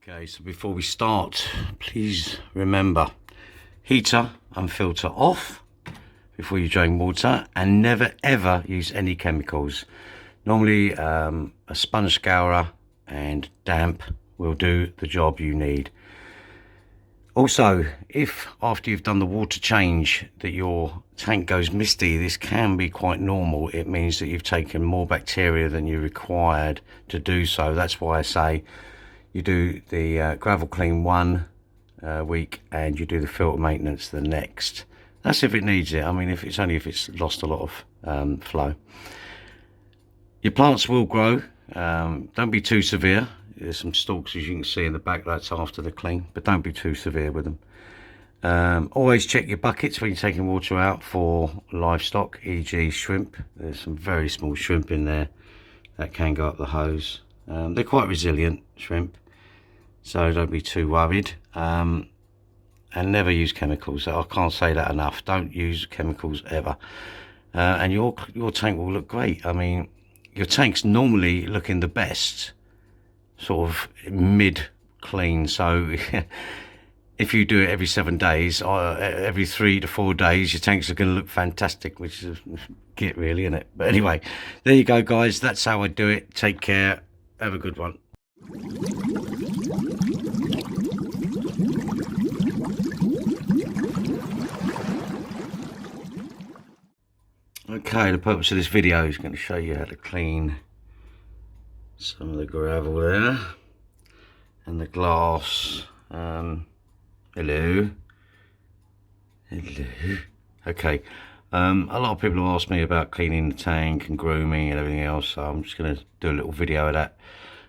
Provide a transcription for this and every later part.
Okay, so before we start, please remember, heater and filter off before you drain water, and never ever use any chemicals. Normally a sponge scourer and damp will do the job you need. Also, if after you've done the water change that your tank goes misty, this can be quite normal. It means that you've taken more bacteria than you required to do so. That's why I say you do the gravel clean one week and you do the filter maintenance the next. That's if it needs it. I mean, if it's lost a lot of flow. Your plants will grow. Don't be too severe. There's some stalks, as you can see in the back, that's after the clean, but don't be too severe with them. Always check your buckets when you're taking water out for livestock, e.g. shrimp. There's some very small shrimp in there that can go up the hose. They're quite resilient, shrimp, so don't be too worried. And never use chemicals. I can't say that enough. Don't use chemicals ever. And your tank will look great. I mean, your tank's normally looking the best sort of mid clean, so if you do it every 7 days, every 3 to 4 days, your tanks are going to look fantastic, which is get really, isn't it? But anyway, there you go, guys. That's how I do it. Take care. Have a good one. Okay, the purpose of this video is going to show you how to clean some of the gravel there and the glass. Hello. Okay, a lot of people have asked me about cleaning the tank and grooming and everything else, so I'm just going to do a little video of that.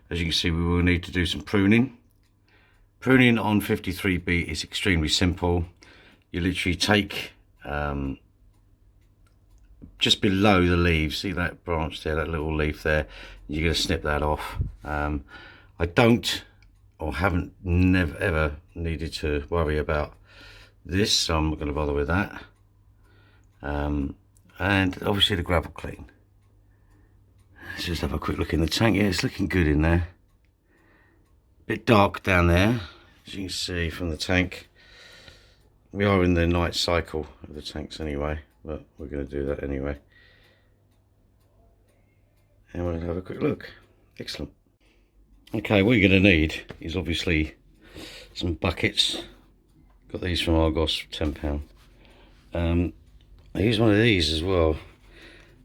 As you can see, we will need to do some pruning. Pruning on 53B is extremely simple. You literally take just below the leaves, see that branch there, that little leaf there, you're going to snip that off. I don't, or haven't never ever needed to worry about this, so I'm not going to bother with that. And obviously the gravel clean. Let's just have a quick look in the tank. Yeah, it's looking good in there. Bit dark down there, as you can see from the tank. We are in the night cycle of the tanks anyway, but we're going to do that anyway. And we'll have a quick look. Excellent. Okay, what you're going to need is obviously some buckets. Got these from Argos for £10. I use one of these as well.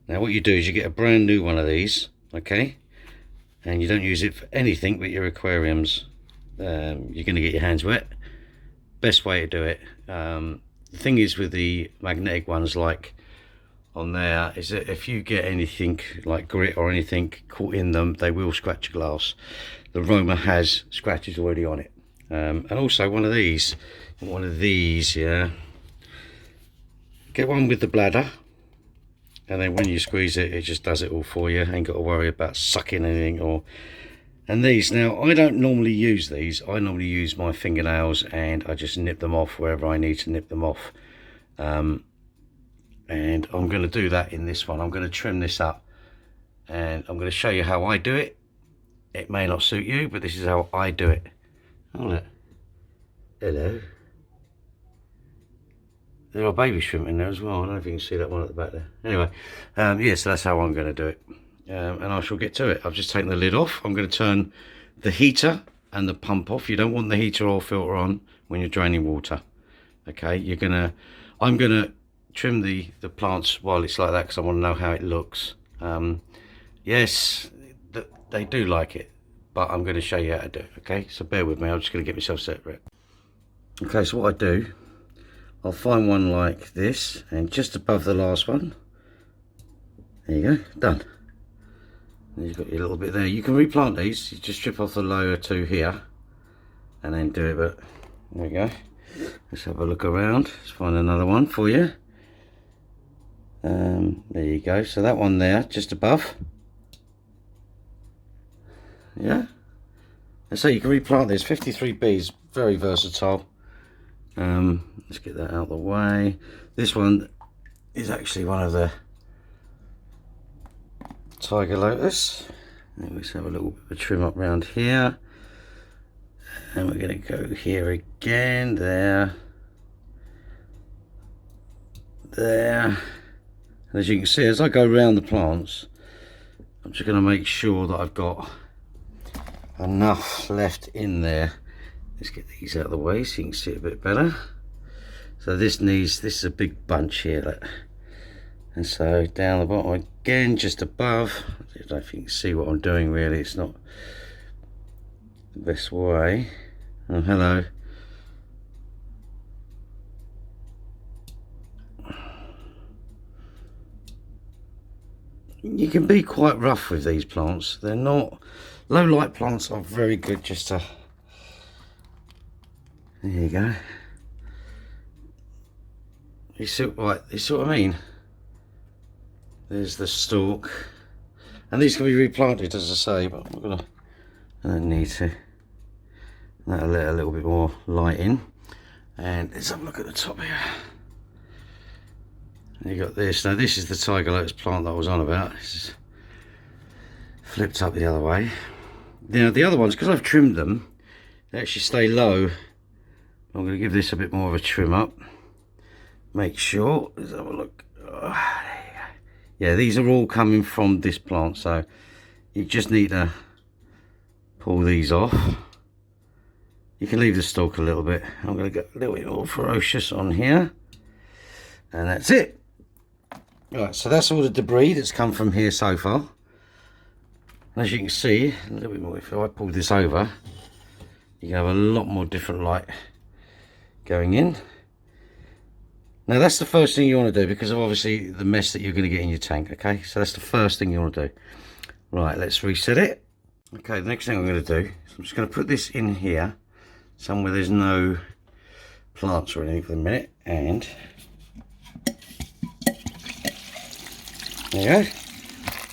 Now what you do is you get a brand new one of these, okay? And you don't use it for anything but your aquariums. You're going to get your hands wet. Best way to do it. The thing is with the magnetic ones, like on there, is that if you get anything like grit or anything caught in them, they will scratch your glass. The Roma has scratches already on it. And also one of these, yeah. Get one with the bladder, and then when you squeeze it, it just does it all for you. Ain't got to worry about sucking anything or. And these, now I don't normally use these. I normally use my fingernails and I just nip them off wherever I need to nip them off. And I'm going to do that in this one. I'm going to trim this up and I'm going to show you how I do it. It may not suit you, but this is how I do it. Oh, look. Hello. There are baby shrimp in there as well. I don't know if you can see that one at the back there. Anyway, yeah, so that's how I'm going to do it. And I shall get to it. I've just taken the lid off. I'm going to turn the heater and the pump off. You don't want the heater or filter on when you're draining water. Okay, I'm gonna trim the plants while it's like that because I want to know how it looks. Yes, they do like it, but I'm going to show you how to do it. Okay, so bear with me. I'm just going to get myself set for it. Okay, so what I do, I'll find one like this, and just above the last one, there you go, done. And you've got your little bit there. You can replant these. You just strip off the lower two here, and then do it. But there we go. Let's have a look around. Let's find another one for you. There you go. So that one there, just above. Yeah. And so you can replant this. 53B is very versatile. Let's get that out of the way. This one is actually one of the Tiger Lotus. Let's have a little bit of trim up around here. And we're going to go here again, there, and as you can see, as I go around the plants, I'm just going to make sure that I've got enough left in there. Let's get these out of the way so you can see it a bit better. So this is a big bunch here, look. And so down the bottom again, just above. I don't know if you can see what I'm doing really, it's not the best way. Oh, hello. You can be quite rough with these plants. They're not, low light plants are very good just to, there you go. You see what I mean? There's the stalk. And these can be replanted, as I say, but I don't need to. That'll let a little bit more light in. And let's have a look at the top here. And you got this. Now this is the tiger lotus plant that I was on about. This is flipped up the other way. Now the other ones, because I've trimmed them, they actually stay low. I'm going to give this a bit more of a trim up. Make sure, let's have a look. Oh, yeah, these are all coming from this plant, so you just need to pull these off. You can leave the stalk a little bit. I'm going to get a little bit more ferocious on here, and that's it. Right, so that's all the debris that's come from here so far. And as you can see, a little bit more, if I pull this over, you can have a lot more different light going in. Now that's the first thing you want to do because of obviously the mess that you're going to get in your tank, okay? So that's the first thing you want to do. Right, let's reset it. Okay, the next thing I'm going to do is I'm just going to put this in here, somewhere there's no plants or anything for the minute, and there you go.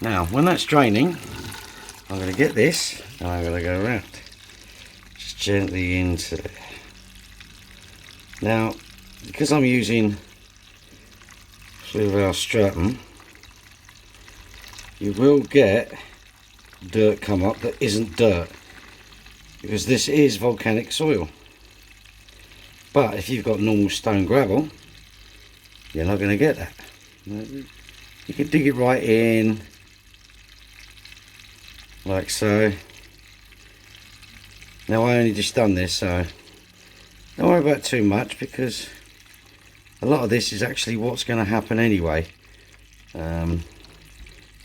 Now, when that's draining, I'm going to get this and I'm going to go around, just gently into it. Now, because I'm using fluval stratum, you will get dirt come up that isn't dirt, because this is volcanic soil. But if you've got normal stone gravel, you're not going to get that. You can dig it right in, like so. Now I only just done this, so don't worry about too much, because a lot of this is actually what's going to happen anyway. As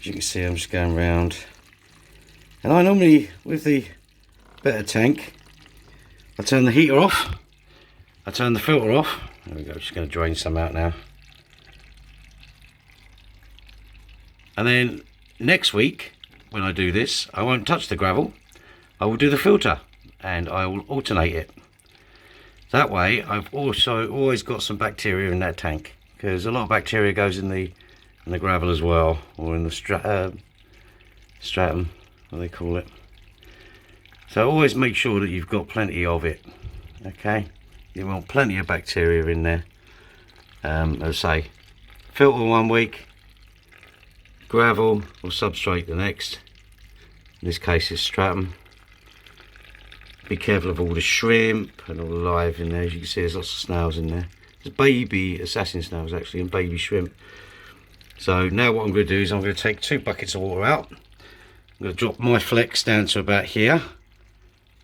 you can see, I'm just going around, and I normally, with the better tank, I turn the heater off, I turn the filter off. There we go, just going to drain some out now. And then next week when I do this, I won't touch the gravel, I will do the filter and I will alternate it. That way I've also always got some bacteria in that tank, because a lot of bacteria goes in the gravel as well, or in the stratum, what they call it. So always make sure that you've got plenty of it, okay? You want plenty of bacteria in there. As I say, filter 1 week, gravel or substrate the next. In this case it's stratum. Be careful of all the shrimp and all the live in there. As you can see, there's lots of snails in there. There's baby assassin snails actually, and baby shrimp. So now what I'm going to do is I'm going to take 2 buckets of water out. I'm going to drop my flex down to about here, and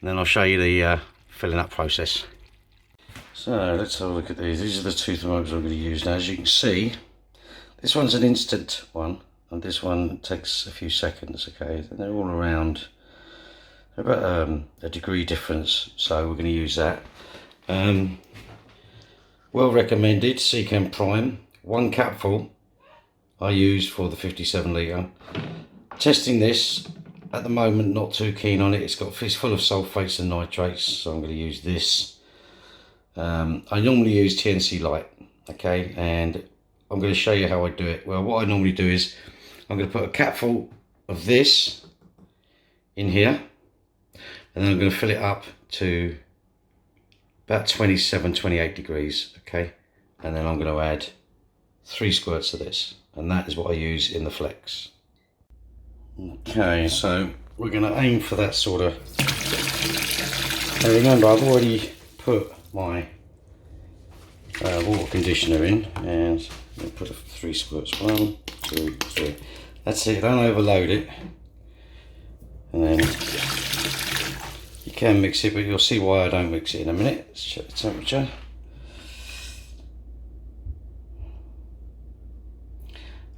then I'll show you the filling up process. So let's have a look at these. These are the 2 thermometers I'm going to use now. As you can see, this one's an instant one, and this one takes a few seconds, okay? And they're all around about a degree difference, so we're going to use that. Well recommended Secam Prime, 1 capful I use for the 57 litre. Testing this at the moment, not too keen on it. It's full of sulfates and nitrates, so I'm going to use this. I normally use TNC Light, okay, and I'm going to show you how I do it. Well, what I normally do is I'm going to put a capful of this in here, and then I'm going to fill it up to about 27-28 degrees, okay, and then I'm going to add 3 squirts of this, and that is what I use in the flex. Okay, so we're going to aim for that sort of Now remember, I've already put my water conditioner in, and I'll put 3 squirts. 1, 2, 3. That's it. Don't overload it. And then you can mix it, but you'll see why I don't mix it in a minute. Let's check the temperature.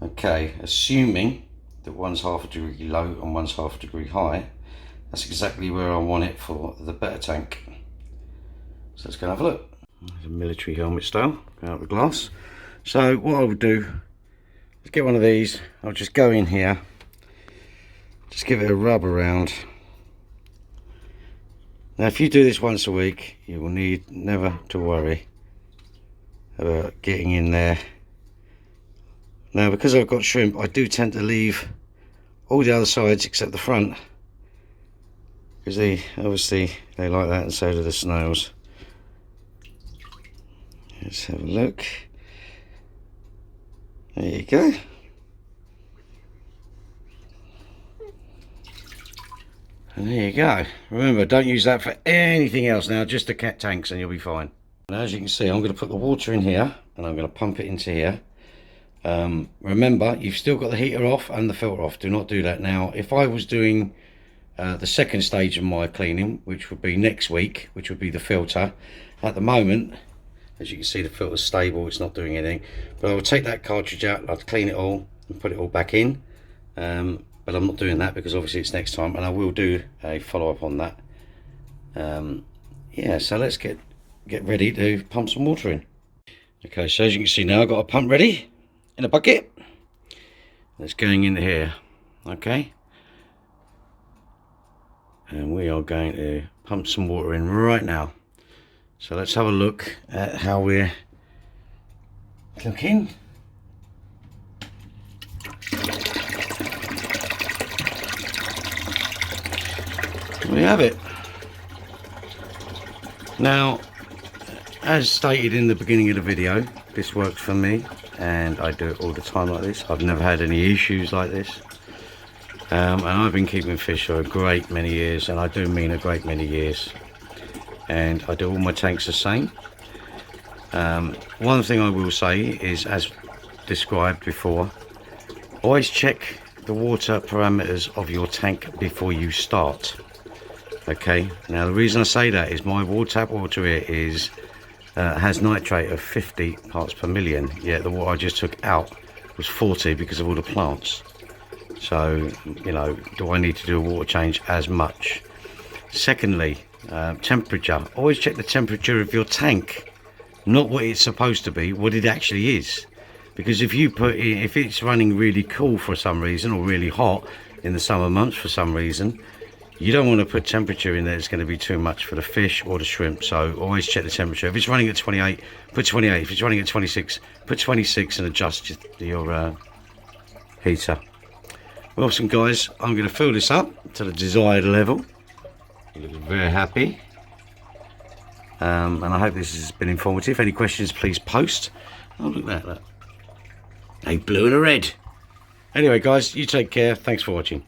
Okay, assuming that one's 1/2 degree low and one's 1/2 degree high, that's exactly where I want it for the better tank. So let's go and have a look. There's a military helmet style, go out the glass. So what I would do is get one of these. I'll just go in here, just give it a rub around. Now if you do this once a week, you will need never to worry about getting in there. Now because I've got shrimp, I do tend to leave all the other sides except the front, because they obviously they like that, and so do the snails. Let's have a look. There you go. And there you go. Remember, don't use that for anything else now, just the cat tanks, and you'll be fine. Now as you can see, I'm going to put the water in here and I'm going to pump it into here. Remember, you've still got the heater off and the filter off. Do not do that. Now if I was doing the second stage of my cleaning, which would be next week, which would be the filter, at the moment, as you can see, the filter's stable, it's not doing anything, but I would take that cartridge out, I'd clean it all and put it all back in, but I'm not doing that because obviously it's next time, and I will do a follow-up on that. Yeah, so let's get ready to pump some water in. Okay, so as you can see now, I've got a pump ready in a bucket. It's going in here, okay, and we are going to pump some water in right now. So let's have a look at how we're cooking. We have it. Now, as stated in the beginning of the video, this works for me, and I do it all the time like this. I've never had any issues like this. And I've been keeping fish for a great many years, and I do mean a great many years. And I do all my tanks the same. One thing I will say is, as described before, always check the water parameters of your tank before you start. Okay, now the reason I say that is my tap water here is has nitrate of 50 parts per million, yet the water I just took out was 40 because of all the plants. So, you know, do I need to do a water change as much? Secondly, temperature. Always check the temperature of your tank, not what it's supposed to be, what it actually is. Because if it's running really cool for some reason, or really hot in the summer months for some reason, you don't want to put temperature in there that's going to be too much for the fish or the shrimp. So always check the temperature. If it's running at 28, put 28. If it's running at 26, put 26 and adjust your heater. Well, some guys, I'm going to fill this up to the desired level. You look very happy, and I hope this has been informative. Any questions, please post. Oh, look at that, a blue and a red. Anyway guys, you take care. Thanks for watching.